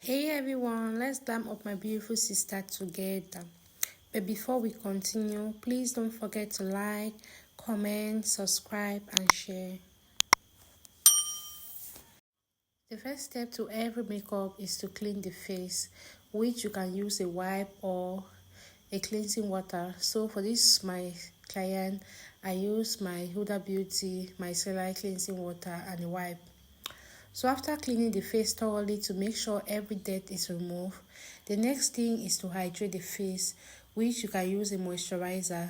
Hey everyone, let's glam up my beautiful sister together. But before we continue, please don't forget to like, comment, subscribe, and share. The first step to every makeup is to clean the face, which you can use a wipe or a cleansing water. So for this my client, I use my Huda Beauty micellar cleansing water and a wipe. So after cleaning the face thoroughly to make sure every dirt is removed, the next thing is to hydrate the face, which you can use a moisturizer.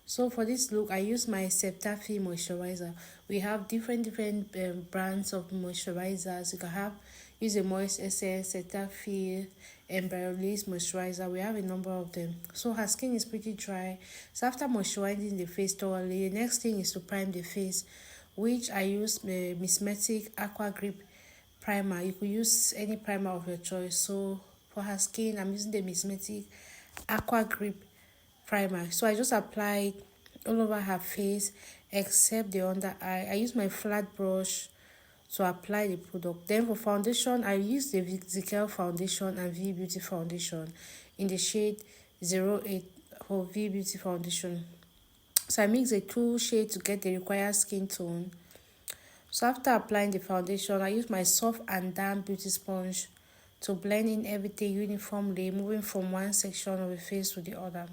So for this look, I use my Cetaphil moisturizer. We have different brands of moisturizers. You can use a Moist Essence, Cetaphil, and Biolis moisturizer. We have a number of them. So her skin is pretty dry. So after moisturizing the face thoroughly, the next thing is to prime the face, which I use the Mismetic Aqua Grip primer. You could use any primer of your choice. So for her skin, I'm using the Mismetic Aqua Grip primer. So I just apply it all over her face except the under eye. I use my flat brush to apply the product. Then for foundation, I use the Zikel foundation and V Beauty foundation in the shade 08 for V Beauty foundation. So I mix the two shades to get the required skin tone. So after applying the foundation, I use my soft and damp beauty sponge to blend in everything uniformly, moving from one section of the face to the other.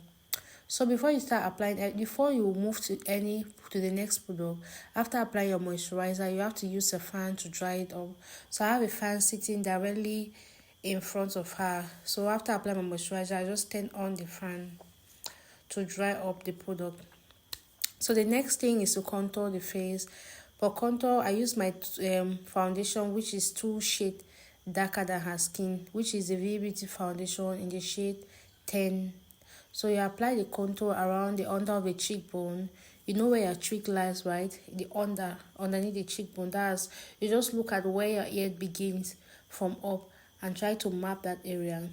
So before you start applying, before you move to the next product, after applying your moisturizer, you have to use a fan to dry it up. So I have a fan sitting directly in front of her. So after applying my moisturizer, I just turn on the fan to dry up the product. So the next thing is to contour the face. For contour, I use my foundation, which is 2 shades darker than her skin, which is the V Beauty foundation in the shade 10. So you apply the contour around the under of the cheekbone. You know where your cheek lies, right? The underneath the cheekbone. That's, you just look at where your ear begins from up and try to map that area.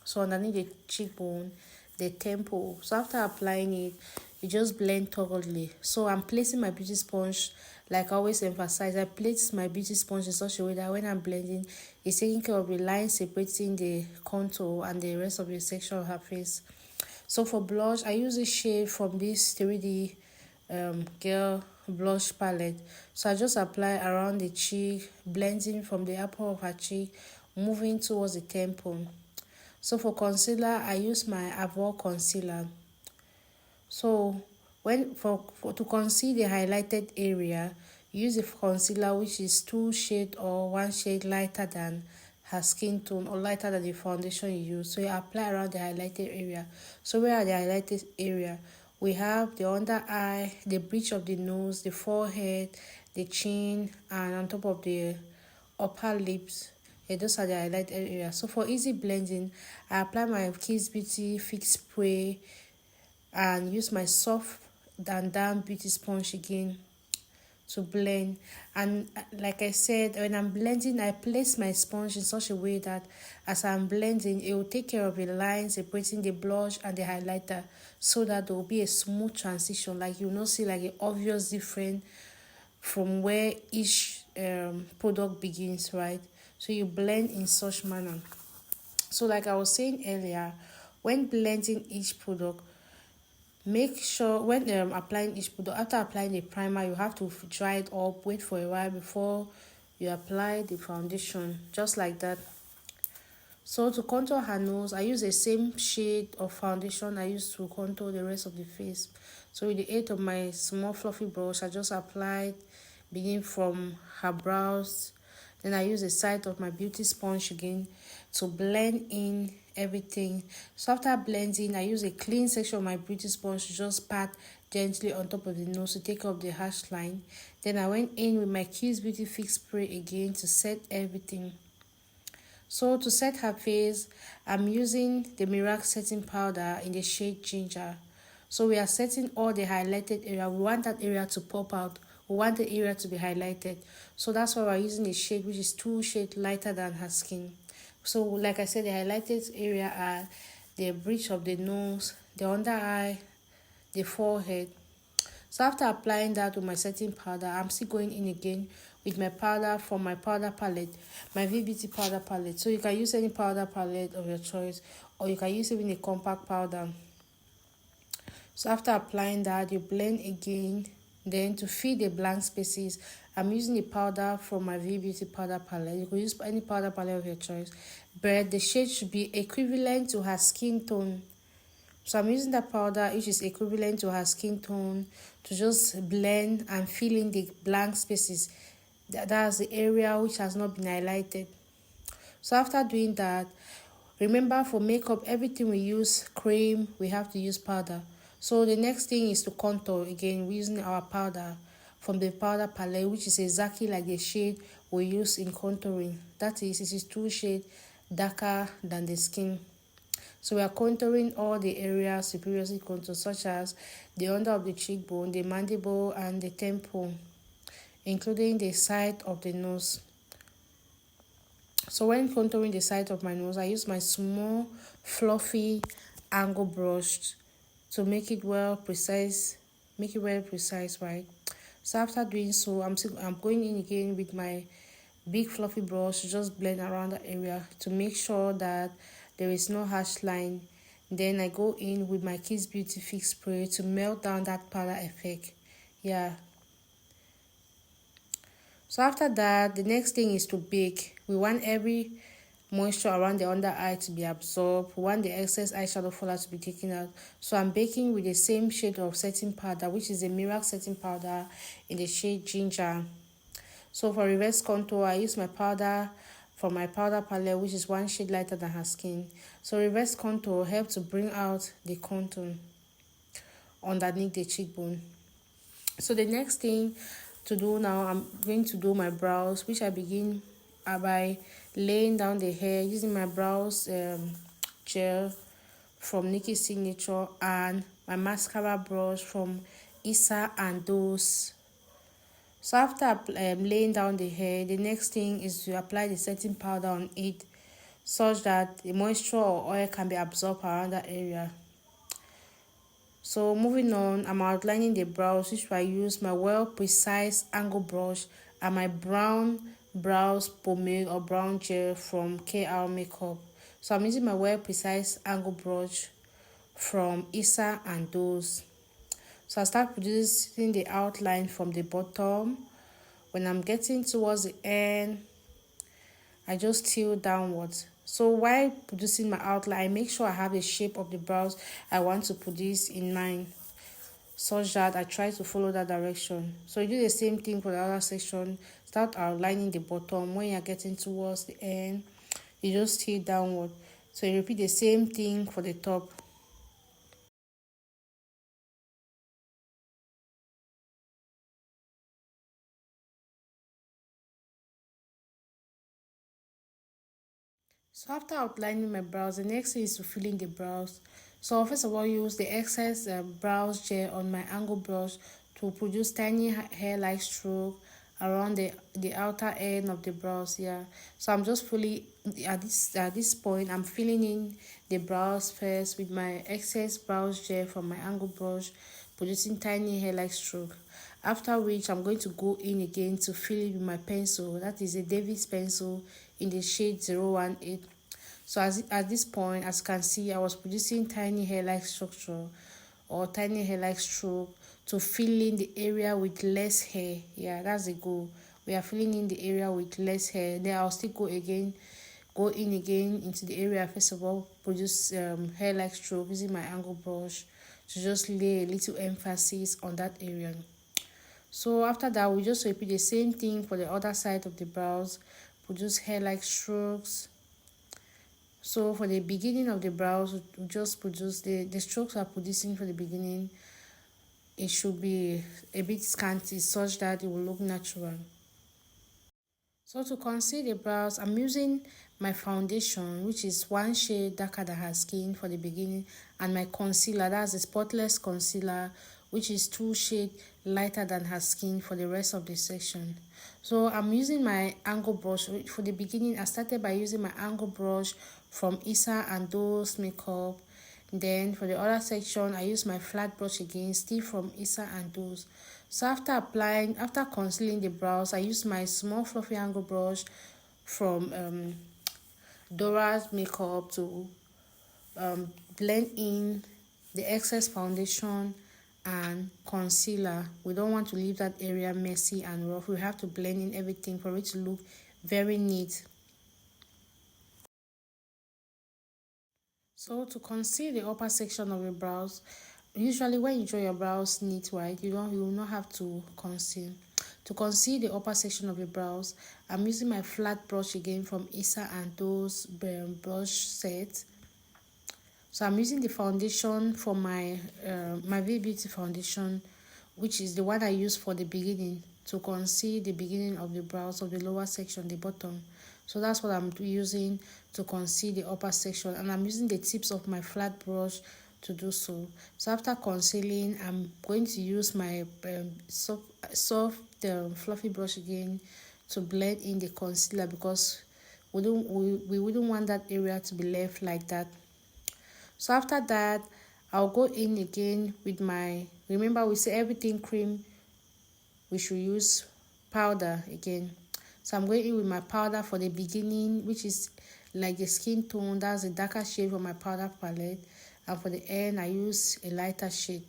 So underneath the cheekbone, the temple. So after applying it, you just blend thoroughly. So I'm placing my beauty sponge, like I always emphasize, I place my beauty sponge in such a way that when I'm blending, it's taking care of the line separating the contour and the rest of the section of her face. So for blush, I use a shade from this 3D Girl blush palette. So I just apply around the cheek, blending from the upper of her cheek, moving towards the temple. So for concealer, I use my Avon concealer. So to conceal the highlighted area, use a concealer which is 2 shades or 1 shade lighter than her skin tone or lighter than the foundation you use. So you apply around the highlighted area. So where are the highlighted area? We have the under eye, the bridge of the nose, the forehead, the chin, and on top of the upper lips. Yeah, those are the highlighted area. So for easy blending, I apply my Kiss Beauty Fix Spray and use my soft and damp beauty sponge again to blend. And like I said, when I'm blending, I place my sponge in such a way that as I'm blending, it will take care of the lines separating the blush and the highlighter, so that there will be a smooth transition. Like you will not see like an obvious difference from where each product begins, right? So you blend in such manner. So like I was saying earlier, when blending each product, make sure when applying each product, after applying the primer, you have to dry it up, wait for a while before you apply the foundation, just like that. So to contour her nose, I use the same shade of foundation I used to contour the rest of the face. So with the aid of my small fluffy brush, I just applied beginning from her brows. Then I use the side of my beauty sponge again to blend in everything. So after blending, I use a clean section of my beauty sponge to just pat gently on top of the nose to take off the harsh line. Then I went in with my Kiss Beauty Fix Spray again to set everything. So to set her face, I'm using the Miracle setting powder in the shade Ginger. So we are setting all the highlighted area. We want that area to pop out. We want the area to be highlighted. So that's why we're using the shade which is 2 shades lighter than her skin. So like I said, the highlighted area are the bridge of the nose, the under eye, the forehead. So after applying that with my setting powder, I'm still going in again with my powder from my powder palette, my VBT powder palette. So you can use any powder palette of your choice, or you can use even a compact powder. So after applying that, you blend again. Then to fill the blank spaces, I'm using the powder from my V-Beauty powder palette. You can use any powder palette of your choice, but the shade should be equivalent to her skin tone. So I'm using that powder which is equivalent to her skin tone to just blend and fill in the blank spaces. That's the area which has not been highlighted. So after doing that, remember for makeup, everything we use cream, we have to use powder. So the next thing is to contour. Again, we're using our powder from the powder palette, which is exactly like the shade we use in contouring. That is, it is 2 shades darker than the skin. So we are contouring all the areas we previously contoured, such as the under of the cheekbone, the mandible, and the temple, including the side of the nose. So when contouring the side of my nose, I use my small fluffy angle brush to make it well precise, right? So after doing so, I'm going in again with my big fluffy brush to just blend around the area to make sure that there is no harsh line. Then I go in with my Kiss Beauty Fix Spray to melt down that powder effect. Yeah. So after that, the next thing is to bake. We want every moisture around the under eye to be absorbed. We want the excess eyeshadow fallout to be taken out. So I'm baking with the same shade of setting powder, which is a Miracle setting powder in the shade Ginger. So for reverse contour, I use my powder from my powder palette, which is 1 shade lighter than her skin. So reverse contour helps to bring out the contour underneath the cheekbone. So the next thing to do now, I'm going to do my brows, which I begin by laying down the hair using my brows gel from Nikki's Signature and my mascara brush from Issa and Those. So after laying down the hair, the next thing is to apply the setting powder on it such that the moisture or oil can be absorbed around that area. So moving on, I'm outlining the brows, which I use my well precise angle brush and my brown brows pomade or brown gel from KR Makeup. So I'm using my well precise angle brush from Issa and Those. So I start producing the outline from the bottom. When I'm getting towards the end, I just tilt downwards. So while producing my outline, I make sure I have the shape of the brows I want to produce in mind, such that I try to follow that direction. So you do the same thing for the other section. Start outlining the bottom. When you're getting towards the end, you just tilt downward. So you repeat the same thing for the top. So after outlining my brows, the next thing is to fill in the brows. So first of all, use the excess brows gel on my angle brush to produce tiny hair-like stroke around the outer end of the brows. Yeah. So I'm just fully at this point, I'm filling in the brows first with my excess brows gel from my angle brush, producing tiny hair-like stroke. After which, I'm going to go in again to fill it with my pencil. That is a David's pencil in the shade 018. So at this point, as you can see, I was producing tiny hair-like structure or tiny hair-like stroke to fill in the area with less hair. Yeah, that's the goal. We are filling in the area with less hair. Then I'll still go in again into the area. First of all, produce hair-like stroke using my angle brush to just lay a little emphasis on that area. So after that, we just repeat the same thing for the other side of the brows. Produce hair-like strokes. So for the beginning of the brows, we just produce the strokes we are producing for the beginning. It should be a bit scanty such that it will look natural. So to conceal the brows, I'm using my foundation, which is 1 shade darker than her skin for the beginning, and my concealer, that's a spotless concealer, which is 2 shades lighter than her skin for the rest of the section. So I'm using my angle brush. For the beginning, I started by using my angle brush from Issa and Those Makeup. Then for the other section, I use my flat brush again, still from Issa and Those. So after concealing the brows, I use my small fluffy angle brush from Dora's makeup to blend in the excess foundation and concealer. We don't want to leave that area messy and rough. We have to blend in everything for it to look very neat. So to conceal the upper section of your brows, usually when you draw your brows neat, right, you will not have to conceal. To conceal the upper section of your brows, I'm using my flat brush again from Issa and those brush sets. So I'm using the foundation for my V Beauty foundation, which is the one I use for the beginning to conceal the beginning of the brows of the lower section, the bottom. So that's what I'm using to conceal the upper section, and I'm using the tips of my flat brush to do so. So after concealing, I'm going to use my soft fluffy brush again to blend in the concealer, because we wouldn't want that area to be left like that. So after that, I'll go in again with my, remember we say everything cream, we should use powder again. So I'm going in with my powder for the beginning, which is like the skin tone. That's a darker shade for my powder palette. And for the end, I use a lighter shade.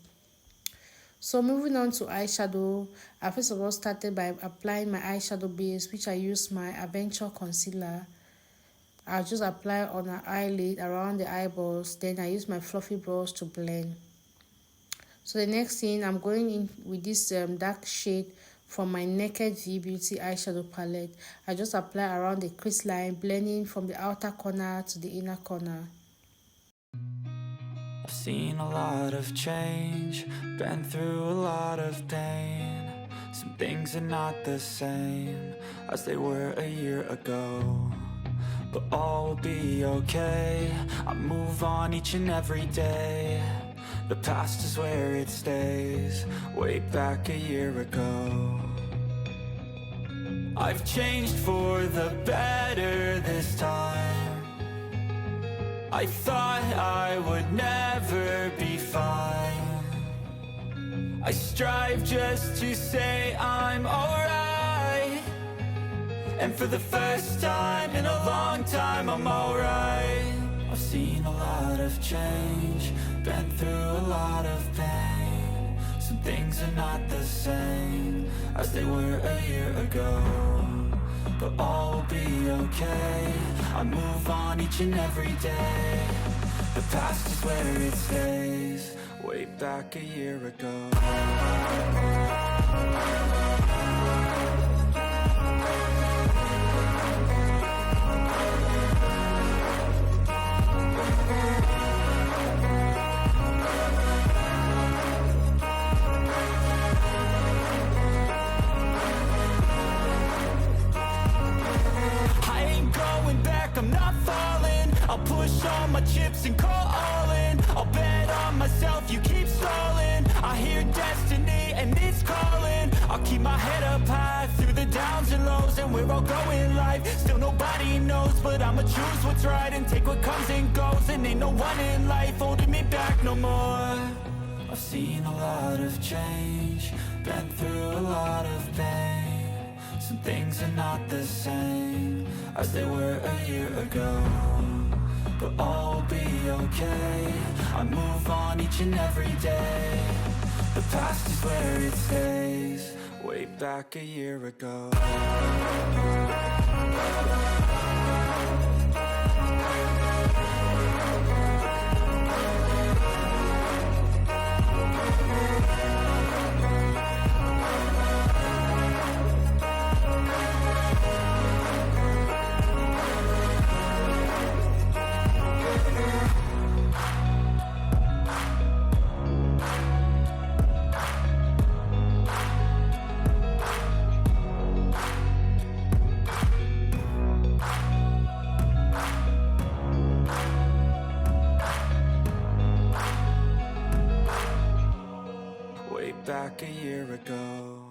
So moving on to eyeshadow, I first of all started by applying my eyeshadow base, which I use my Adventure concealer. I'll just apply on her eyelid around the eyeballs. Then I use my fluffy brush to blend. So the next thing, I'm going in with this dark shade from my Naked V Beauty eyeshadow palette. I just apply around the crease line, blending from the outer corner to the inner corner. I've seen a lot of change, been through a lot of pain. Some things are not the same as they were a year ago, but all will be okay. I move on each and every day. The past is where it stays, way back a year ago. I've changed for the better this time. I thought I would never be fine. I strive just to say I'm alright, and for the first time in a long time I'm alright. I've seen a lot of change, been through a lot of pain. Some things are not the same as they were a year ago, but all will be okay. I move on each and every day. The past is where it stays, way back a year ago. I'm not falling, I'll push all my chips and call all in. I'll bet on myself, you keep stalling. I hear destiny and it's calling. I'll keep my head up high through the downs and lows, and we're all going life. Still nobody knows, but I'ma choose what's right and take what comes and goes. And ain't no one in life holding me back no more. I've seen a lot of change, been through a lot of pain. Some things are not the same as they were a year ago, but all will be okay. I move on each and every day. The past is where it stays, way back a year ago. Back a year ago.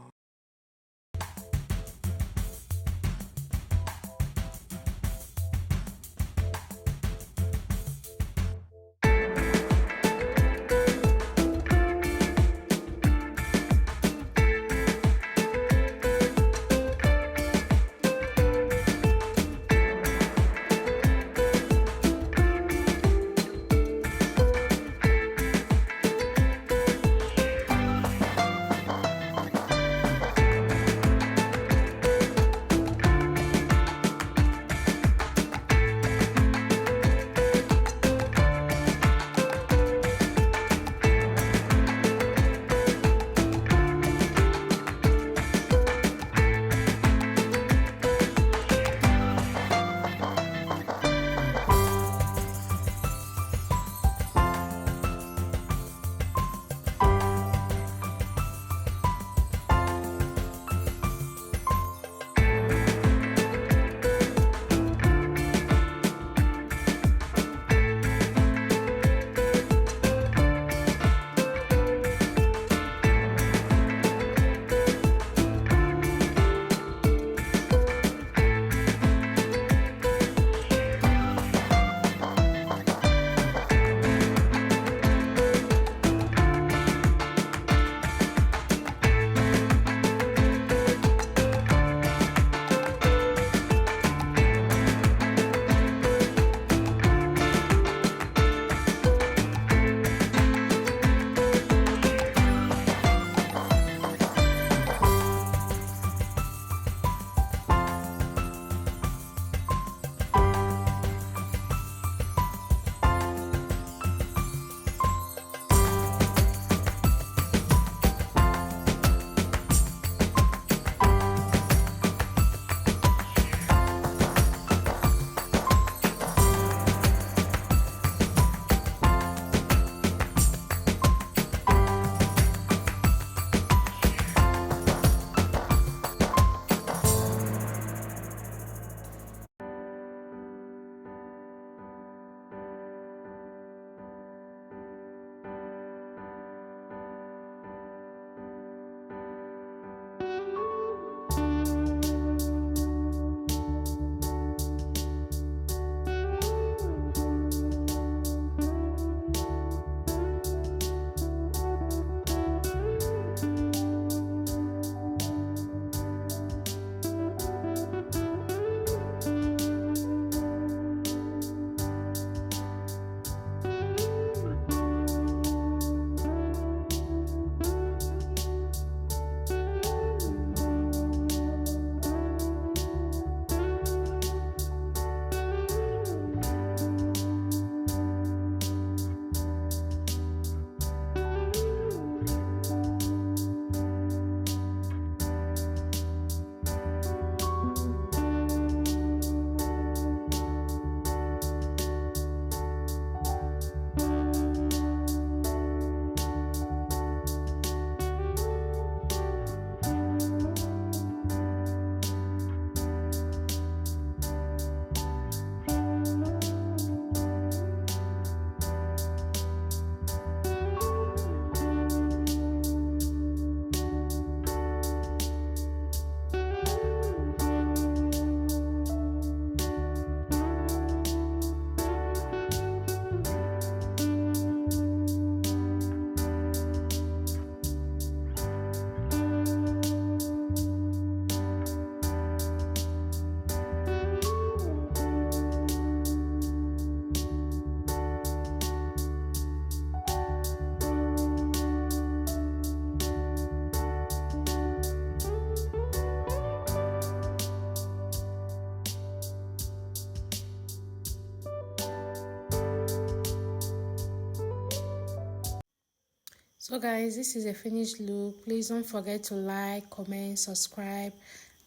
So guys, this is a finished look. Please don't forget to like, comment, subscribe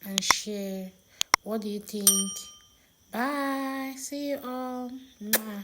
and share. What do you think? Bye. See you all. Mwah.